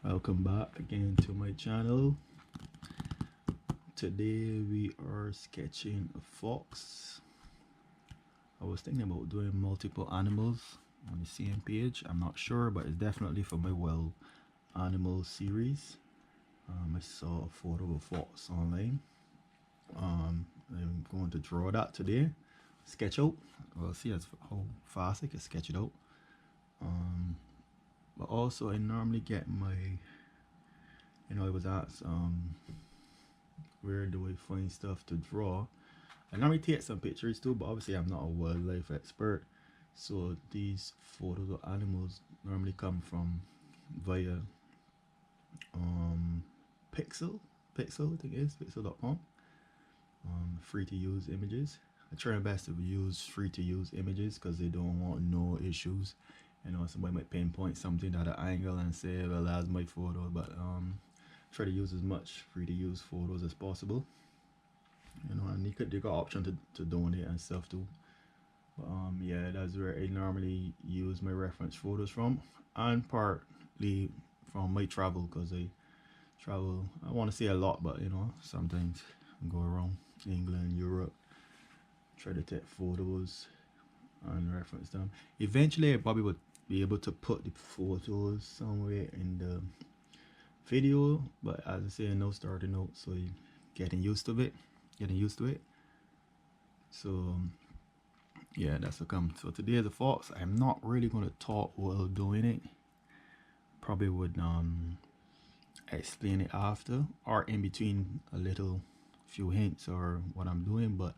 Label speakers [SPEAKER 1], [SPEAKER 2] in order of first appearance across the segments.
[SPEAKER 1] Welcome back again to my channel. Today we are sketching a fox. I was thinking about doing multiple animals on the same page. I'm not sure, but it's definitely for my wild animal series. I saw a photo of a fox online. I'm going to draw that today. Sketch out. We'll see how fast I can sketch it out. But also I normally get my, I was asked where do I find stuff to draw. I normally take some pictures too, but obviously I'm not a wildlife expert, so these photos of animals normally come from via Pixel, I think it is pixel.com. Free to use images. I try my best to use free to use images because they don't want no issues. Somebody might pinpoint something at an angle and say, well, that's my photo, but try to use as much free to use photos as possible. And you got option to donate and stuff too. But yeah, that's where I normally use my reference photos from, and partly from my travel, because I travel. I want to see a lot, but sometimes I go around England, Europe, try to take photos and reference them. Eventually I probably would be able to put the photos somewhere in the video, but as I say, no starting out, so getting used to it. So yeah, that's what comes. So today is a fox. I'm not really going to talk while doing it. Probably would explain it after or in between, a little few hints or what I'm doing, but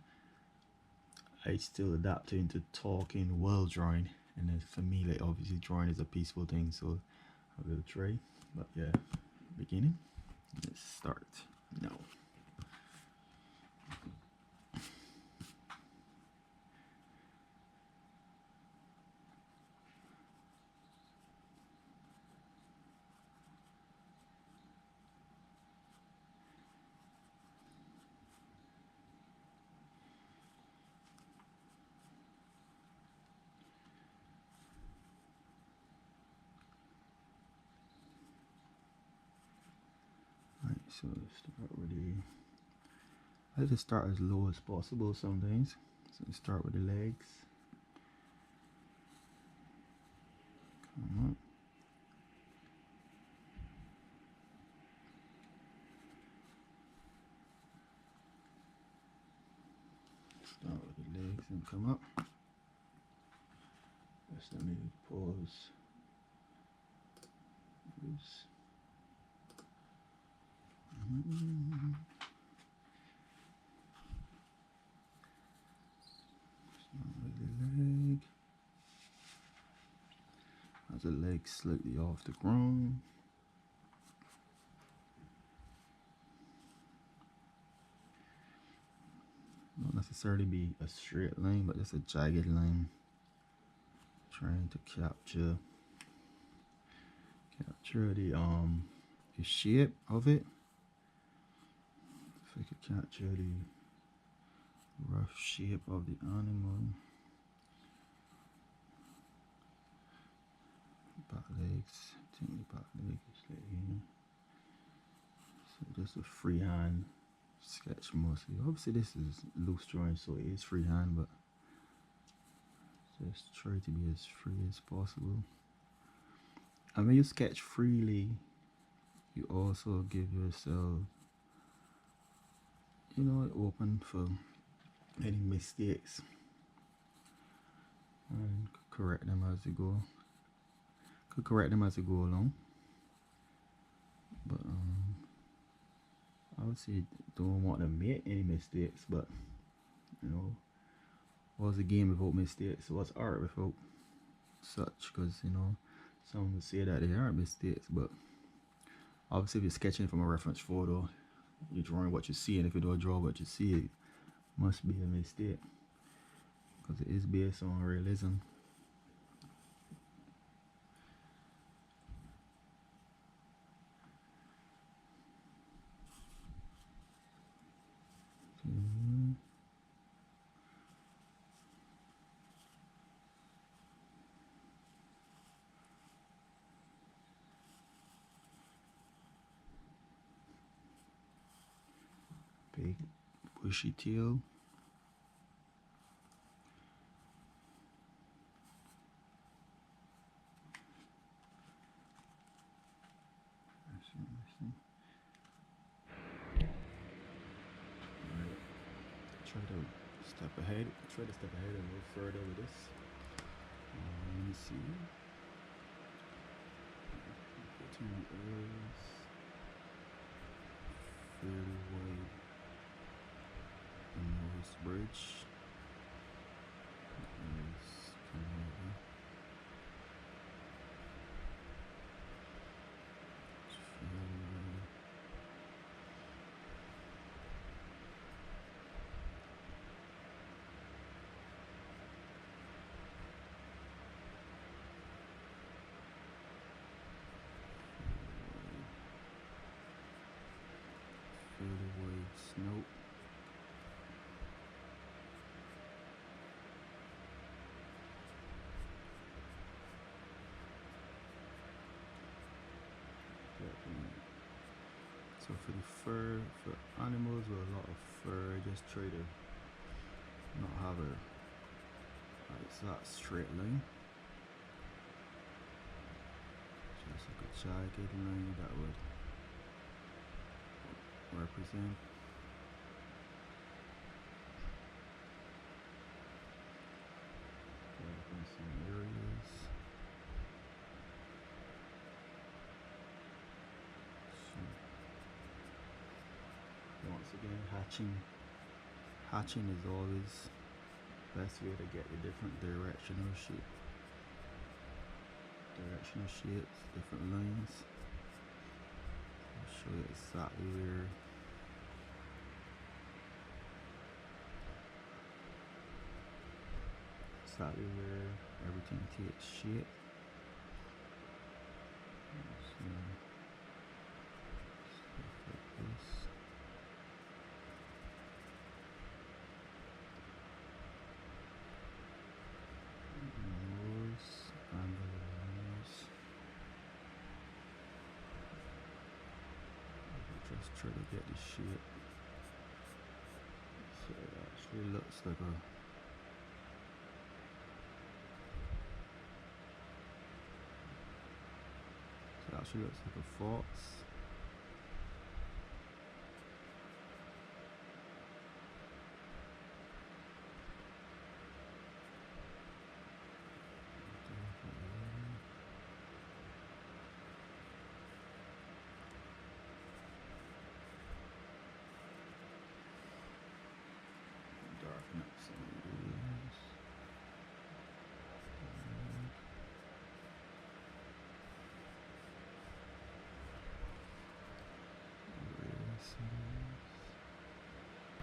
[SPEAKER 1] I still adapting to talking while drawing. And then for me, like, obviously drawing is a peaceful thing, so I will try. But yeah, beginning. Let's start now. Alright, so start with the. I just start as low as possible sometimes. So start with the legs. Come up. Start with the legs and come up. Just let me pause. Oops. Start with the leg. Has the leg slightly off the ground. Not necessarily be a straight line, but just a jagged line. Trying to capture the shape of it. If I could capture the rough shape of the animal. Back legs. I think the back leg is like here. So just a freehand sketch mostly. Obviously this is loose drawing, so it is freehand, but just try to be as free as possible. And when you sketch freely, you also give yourself, open for any mistakes and correct them as you go. Could correct them as you go along, but obviously don't want to make any mistakes. But what's a game without mistakes? What's art without such? Because some would say that they aren't mistakes, but obviously if you're sketching from a reference photo, you're drawing what you see, and if you don't draw what you see, it must be a mistake because it is based on realism. big bushy tail. Try to step ahead. Try to step ahead a little further with this. Let me see. Between ears, fairly wide nose bridge. Is kind of fairly wide snout. So for the fur, for animals with a lot of fur, just try to not have a exact straight line. Just like a jagged line that would represent in some areas. Once again, hatching is always the best way to get the different directional shapes, different lines. I'll show you exactly where everything takes shape. So, stuff like this. Just try to get the shape so it actually looks like a fox. Darken up some areas.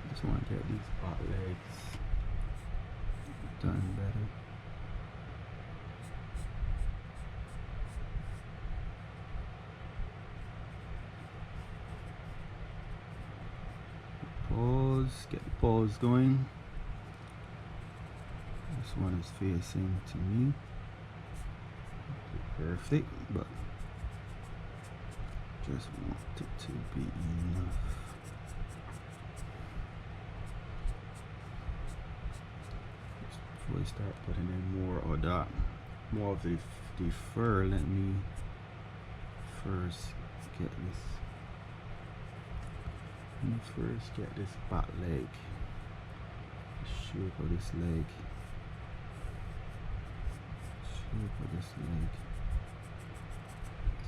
[SPEAKER 1] I just want to get these back legs done better. Pause, get the paws going. This one is facing to me. Perfect, but just want it to be enough. Before I start putting in more of the fur, let me first get this back leg, the shape of this leg,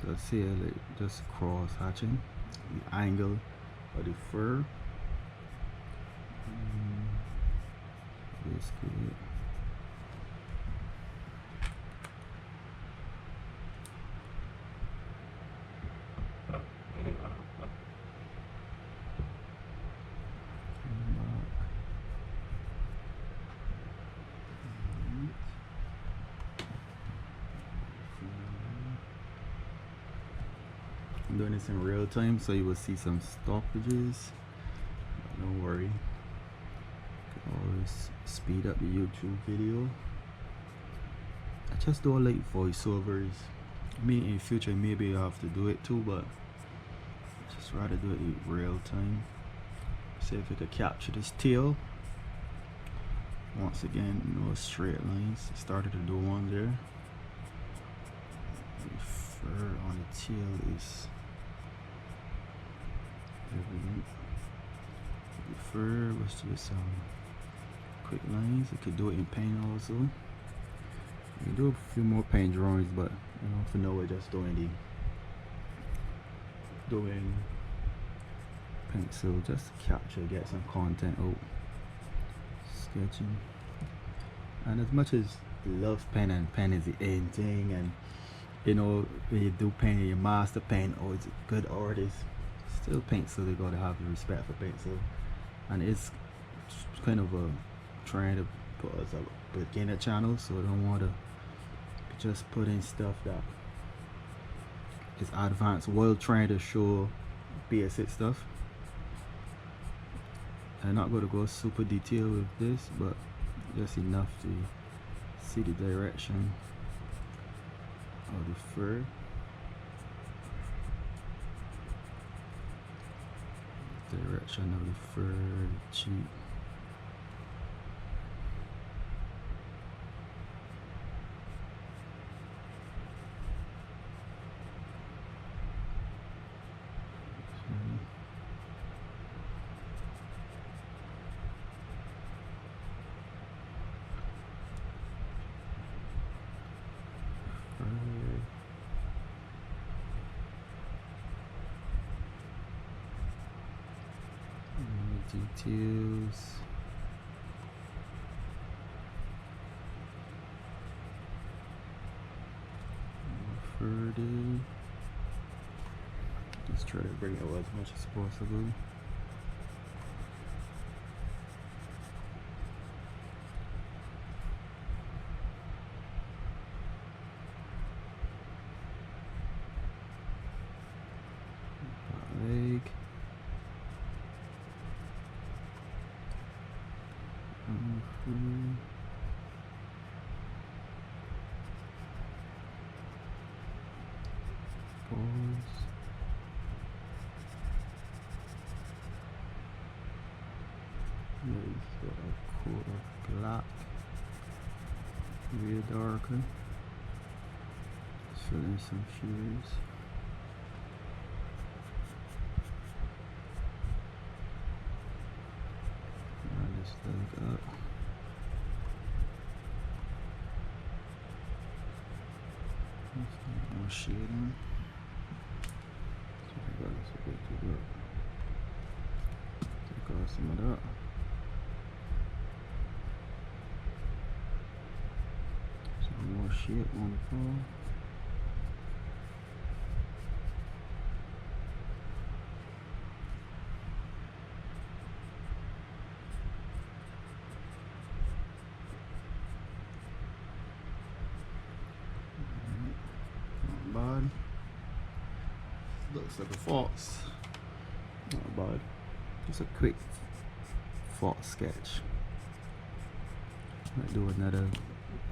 [SPEAKER 1] so see like just cross hatching the angle of the fur. Basically I'm doing this in real time, so you will see some stoppages, but don't worry, you can always speed up the YouTube video. I just don't like voiceovers. In future maybe I have to do it too, but I just rather do it in real time. See if we could capture this tail. Once again, no straight lines. Started to do one there. The fur on the tail is evident. The fur was just some quick lines. You could do it in paint also. You can do a few more paint drawings, but you know, for now we're just doing pencil just to capture, get some content out, sketching. And as much as you love pen and pen is the end thing, and you know when you do pen, you master pen, or it's a good artist, still pencil. You gotta have the respect for pencil, and it's kind of a trying to put us a beginner channel, so I don't want to just put in stuff that is advanced while trying to show basic stuff. I'm not going to go super detailed with this, but just enough to see the direction of the fur. Direction of the fur, cheek. Details. Further. Let's try to bring it out as much as possible. Leg. Pause. Maybe sort of coat of black, way darker. Fill in some hues. Just like that. More shading. Take out some of that. Some more shit on the phone. Bad. Looks like a false. Not bad. Just a quick false sketch. Might do another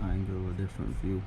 [SPEAKER 1] angle, a different view.